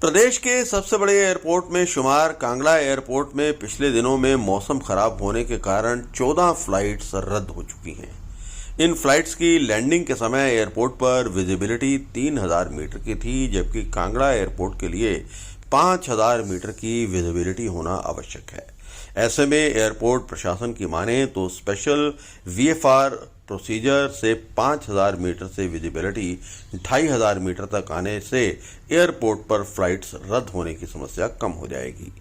प्रदेश के सबसे बड़े एयरपोर्ट में शुमार कांगड़ा एयरपोर्ट में पिछले दिनों में मौसम खराब होने के कारण 14 फ्लाइट्स रद्द हो चुकी हैं। इन फ्लाइट्स की लैंडिंग के समय एयरपोर्ट पर विजिबिलिटी 3000 मीटर की थी, जबकि कांगड़ा एयरपोर्ट के लिए 5000 मीटर की विजिबिलिटी होना आवश्यक है। ऐसे में एयरपोर्ट प्रशासन की माने तो स्पेशल वीएफआर प्रोसीजर से 5000 मीटर से विजिबिलिटी 2500 मीटर तक आने से एयरपोर्ट पर फ्लाइट्स रद्द होने की समस्या कम हो जाएगी।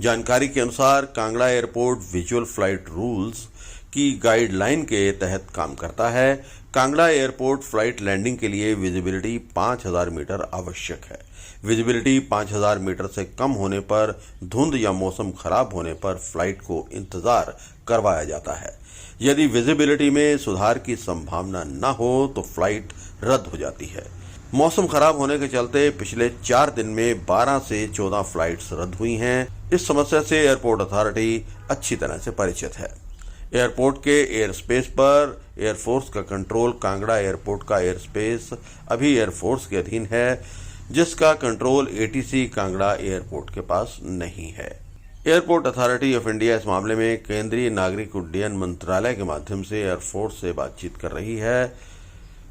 जानकारी के अनुसार Kangra airport visual flight rules की गाइडलाइन के तहत काम करता है। कांगड़ा एयरपोर्ट फ्लाइट लैंडिंग के लिए विजिबिलिटी 5000 मीटर आवश्यक है। विजिबिलिटी 5000 मीटर से कम होने पर धुंध या मौसम खराब होने पर फ्लाइट को इंतजार करवाया जाता है। यदि विजिबिलिटी में सुधार की संभावना न हो तो फ्लाइट रद्द हो जाती है। मौसम खराब होने के चलते पिछले 4 दिन में 12 से 14 फ्लाइट्स रद्द हुई हैं। इस समस्या से एयरपोर्ट अथॉरिटी अच्छी तरह से परिचित है। एयरपोर्ट के एयर स्पेस पर एयरफोर्स का कंट्रोल कांगड़ा एयरपोर्ट का एयर स्पेस अभी एयरफोर्स के अधीन है, जिसका कंट्रोल एटीसी कांगड़ा एयरपोर्ट के पास नहीं है। एयरपोर्ट अथॉरिटी ऑफ इंडिया इस मामले में केंद्रीय नागरिक उड्डयन मंत्रालय के माध्यम से एयरफोर्स से बातचीत कर रही है।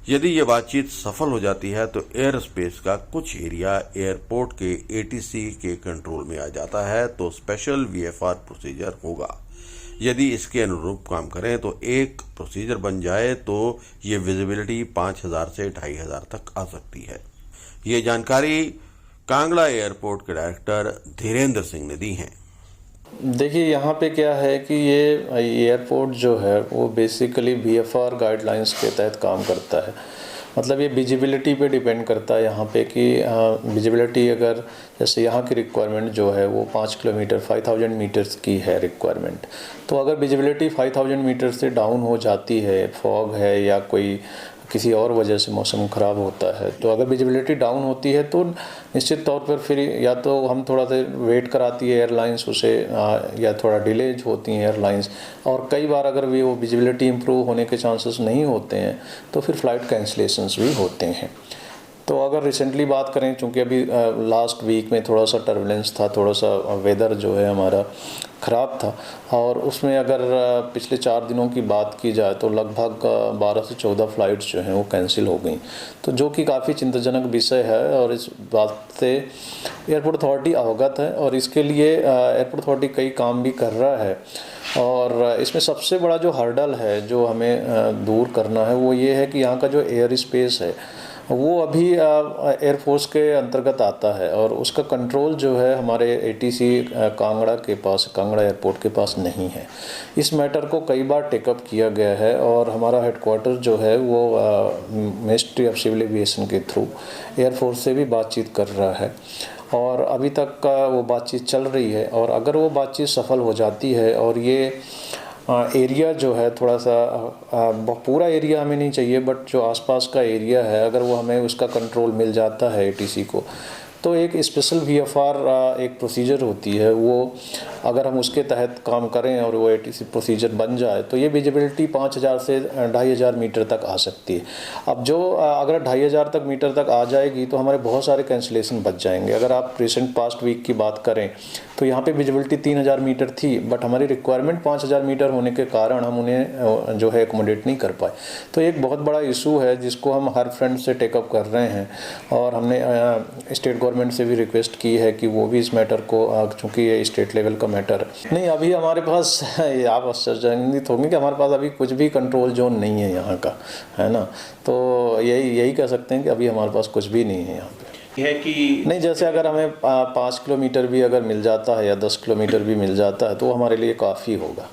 यदि ये बातचीत सफल हो जाती है तो एयर स्पेस का कुछ एरिया एयरपोर्ट के एटीसी के कंट्रोल में आ जाता है तो स्पेशल वीएफआर प्रोसीजर होगा। यदि इसके अनुरूप काम करें तो एक प्रोसीजर बन जाए तो ये विजिबिलिटी 5000 से 2500 तक आ सकती है। ये जानकारी कांगड़ा एयरपोर्ट के डायरेक्टर धीरेन्द्र सिंह ने दी है। देखिए, यहाँ पे क्या है कि ये एयरपोर्ट जो है वो बेसिकली वीएफआर गाइडलाइंस के तहत काम करता है। मतलब ये विजिबिलिटी पे डिपेंड करता है यहाँ पे कि विजिबिलिटी अगर जैसे यहाँ की रिक्वायरमेंट जो है वो 5 किलोमीटर 5000 मीटर्स की है रिक्वायरमेंट, तो अगर विजिबिलिटी 5000 मीटर से डाउन हो जाती है, फॉग है या कोई किसी और वजह से मौसम ख़राब होता है, तो अगर विजिबिलिटी डाउन होती है तो निश्चित तौर पर फिर या तो हम थोड़ा सा वेट कराती है एयरलाइंस उसे या थोड़ा डिलेज होती हैं एयरलाइंस, और कई बार अगर वो विजिबिलिटी इम्प्रूव होने के चांसेस नहीं होते हैं तो फिर फ़्लाइट कैंसलेशंस भी होते हैं। तो अगर रिसेंटली बात करें, चूँकि अभी लास्ट वीक में थोड़ा सा टर्बुलेंस था, थोड़ा सा वेदर जो है हमारा ख़राब था, और उसमें अगर पिछले 4 दिनों की बात की जाए तो लगभग 12 से 14 फ़्लाइट्स जो हैं वो कैंसिल हो गई, तो जो कि काफ़ी चिंताजनक विषय है। और इस बात से एयरपोर्ट अथॉरिटी अवगत है और इसके लिए एयरपोर्ट अथॉरिटी कई काम भी कर रहा है। और इसमें सबसे बड़ा जो हर्डल है जो हमें दूर करना है वो ये है कि यहाँ का जो एयर स्पेस है वो अभी एयरफोर्स के अंतर्गत आता है और उसका कंट्रोल जो है हमारे एटीसी कांगड़ा के पास, कांगड़ा एयरपोर्ट के पास नहीं है। इस मैटर को कई बार टेकअप किया गया है और हमारा हेडक्वार्टर जो है वो मिनिस्ट्री ऑफ सिविल एविएशन के थ्रू एयरफोर्स से भी बातचीत कर रहा है और अभी तक का वो बातचीत चल रही है। और अगर वो बातचीत सफल हो जाती है और ये एरिया जो है थोड़ा सा पूरा एरिया हमें नहीं चाहिए, बट जो आसपास का एरिया है अगर वो हमें उसका कंट्रोल मिल जाता है एटीसी को, तो एक स्पेशल वीएफआर एक प्रोसीजर होती है, वो अगर हम उसके तहत काम करें और वो एटीसी प्रोसीजर बन जाए तो ये विजिबिलिटी 5000 से 2500 मीटर तक आ सकती है। अब जो अगर 2500 तक मीटर तक आ जाएगी तो हमारे बहुत सारे कैंसिलेशन बच जाएंगे। अगर आप रिसेंट पास्ट वीक की बात करें तो यहाँ पे विजिबिलिटी 3000 मीटर थी, बट हमारी रिक्वायरमेंट 5000 मीटर होने के कारण हम उन्हें जो है एकोमोडेट नहीं कर पाए। तो एक बहुत बड़ा इशू है जिसको हम हर फ्रंट से टेकअप कर रहे हैं और हमने स्टेट गवर्नमेंट से भी रिक्वेस्ट की है कि वो भी इस मैटर को, चूँकि ये स्टेट लेवल का मैटर नहीं, अभी हमारे पास आप आश्चर्यचकित होंगे कि हमारे पास अभी कुछ भी कंट्रोल जोन नहीं है यहाँ का, है ना। तो यही कह सकते हैं कि अभी हमारे पास कुछ भी नहीं है यहाँ पे है कि नहीं। जैसे अगर हमें 5 किलोमीटर भी अगर मिल जाता है या 10 किलोमीटर भी मिल जाता है तो हमारे लिए काफ़ी होगा।